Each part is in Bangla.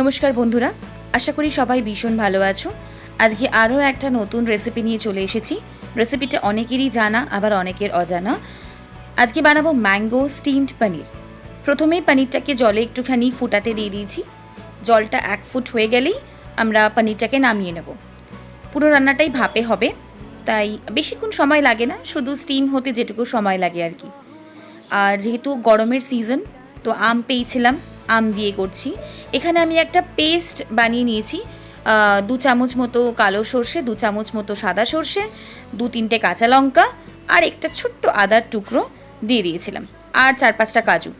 নমস্কার বন্ধুরা, আশা করি সবাই ভীষণ ভালো আছো। আজকে আরও একটা নতুন রেসিপি নিয়ে চলে এসেছি। রেসিপিটা অনেকেরই জানা, আবার অনেকের অজানা। আজকে বানাবো ম্যাঙ্গো স্টিমড পনির। প্রথমেই পনিরটাকে জলে একটুখানি ফুটাতে দিয়ে দিয়েছি। জলটা 1 ফুট হয়ে গেলেই আমরা পনিরটাকে নামিয়ে নেব। পুরো রান্নাটাই ভাপে হবে, তাই বেশিক্ষণ সময় লাগে না, শুধু স্টিম হতে যেটুকু সময় লাগে আর কি। আর যেহেতু গরমের সিজন, তো আম পেয়েছিলাম, আম দিয়ে করছি। এখানে আমি একটা পেস্ট বানিয়ে নিয়েছি। 2 চামচ মতো কালো সর্ষে, 2 চামচ মতো সাদা সর্ষে, 2-3টে কাঁচা লঙ্কা আর একটা ছোট্ট আদার টুকরো দিয়ে দিয়েছিলাম, আর 4-5টা কাজু।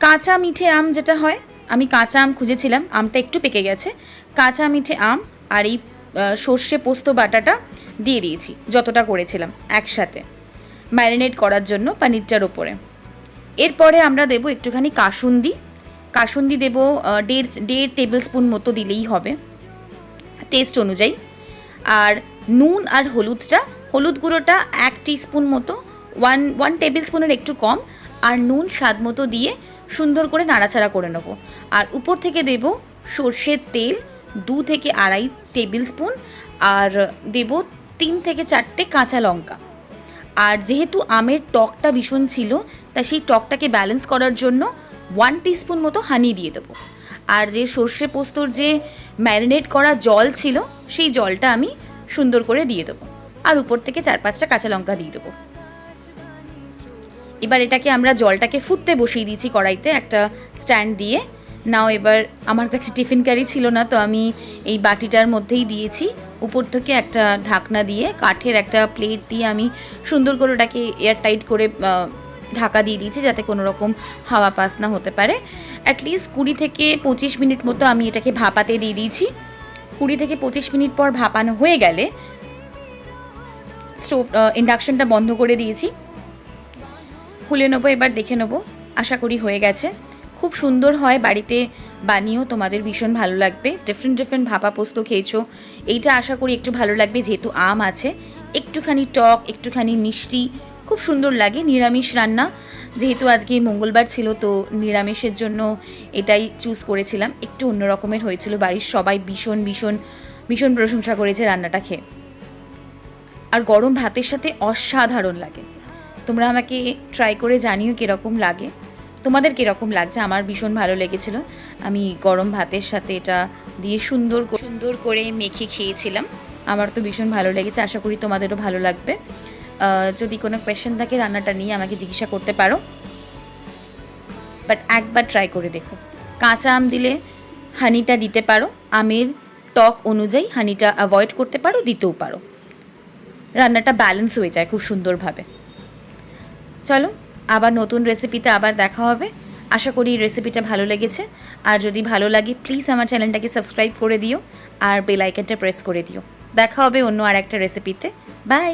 কাঁচা মিঠে আম যেটা হয়, আমি কাঁচা আম খুঁজেছিলাম, আমটা একটু পেকে গেছে। কাঁচা মিঠে আম আর এই সর্ষে পোস্ত বাটাটা দিয়ে দিয়েছি, যতটা করেছিলাম একসাথে ম্যারিনেট করার জন্য পনিরটার ওপরে। এরপরে আমরা দেবো একটুখানি কাসুন্দি দেবো 1.5 টেবিল স্পুন মতো দিলেই হবে টেস্ট অনুযায়ী। আর নুন আর হলুদ গুঁড়োটা 1 টিস্পুন মতো, 1 টেবিল স্পুনের একটু কম, আর নুন স্বাদ মতো দিয়ে সুন্দর করে নাড়াচাড়া করে নেবো। আর উপর থেকে দেব সর্ষের তেল 2 থেকে 2.5 টেবিল স্পুন, আর দেব 3 থেকে 4টে কাঁচা লঙ্কা। আর যেহেতু আমের টকটা ভীষণ ছিল, তাই সেই টকটাকে ব্যালেন্স করার জন্য 1 টিস্পুন মতো হানি দিয়ে দেবো। আর যে সর্ষে পোস্তর যে ম্যারিনেট করা জল ছিল, সেই জলটা আমি সুন্দর করে দিয়ে দেবো। আর উপর থেকে 4-5টা কাঁচা লঙ্কা দিয়ে দেবো। এবার এটাকে আমরা জলটাকে ফুটতে বসিয়ে দিয়েছি কড়াইতে একটা স্ট্যান্ড দিয়ে। নাও এবার আমার কাছে টিফিন ক্যারি ছিল না, তো আমি এই বাটিটার মধ্যেই দিয়েছি। উপর থেকে একটা ঢাকনা দিয়ে, কাঠের একটা প্লেট দিয়ে আমি সুন্দর করে ওটাকে এয়ার টাইট করে ঢাকা দিয়ে দিয়েছি, যাতে কোনো রকম হাওয়া পাস না হতে পারে। অ্যাটলিস্ট 20 থেকে 25 মিনিট মতো আমি এটাকে ভাপাতে দিয়ে দিয়েছি। 20 থেকে 25 মিনিট পর ভাপানো হয়ে গেলে ইন্ডাকশনটা বন্ধ করে দিয়েছি। খুলে নেবো, এবার দেখে নেবো। আশা করি হয়ে গেছে। খুব সুন্দর হয়, বাড়িতে বানিয়েও তোমাদের ভীষণ ভালো লাগবে। ডিফারেন্ট ভাপা পোস্ত খেয়েছো, এইটা আশা করি একটু ভালো লাগবে, যেহেতু আম আছে, একটুখানি টক, একটুখানি মিষ্টি, খুব সুন্দর লাগে। নিরামিষ রান্না, যেহেতু আজকে মঙ্গলবার ছিল, তো নিরামিষের জন্য এটাই চুজ করেছিলাম। একটু অন্য রকমের হয়েছিল, বাড়ির সবাই ভীষণ প্রশংসা করেছে রান্নাটা খেয়ে। আর গরম ভাতের সাথে অসাধারণ লাগে। তোমরা আমাকে ট্রাই করে জানিও কীরকম লাগে, তোমাদের কীরকম লাগছে। আমার ভীষণ ভালো লেগেছিল। আমি গরম ভাতের সাথে এটা দিয়ে সুন্দর করে মেখে খেয়েছিলাম। আমার তো ভীষণ ভালো লেগেছে, আশা করি তোমাদেরও ভালো লাগবে। যদি কোনো কোয়েশ্চেন থাকে রান্নাটা নিয়ে আমাকে জিজ্ঞাসা করতে পারো, বাট একবার ট্রাই করে দেখো। কাঁচা আম দিলে হানিটা দিতে পারো, আমের টক অনুযায়ী হানিটা অ্যাভয়েড করতে পারো, দিতেও পারো। রান্নাটা ব্যালেন্স হয়ে যায় খুব সুন্দরভাবে। চলো, আবার নতুন রেসিপিতে আবার দেখা হবে। আশা করি রেসিপিটা ভালো লেগেছে। আর যদি ভালো লাগে, প্লিজ আমার চ্যানেলটাকে সাবস্ক্রাইব করে দিও আর বেল আইকনটা প্রেস করে দিও। দেখা হবে অন্য আর একটা রেসিপিতে। বাই।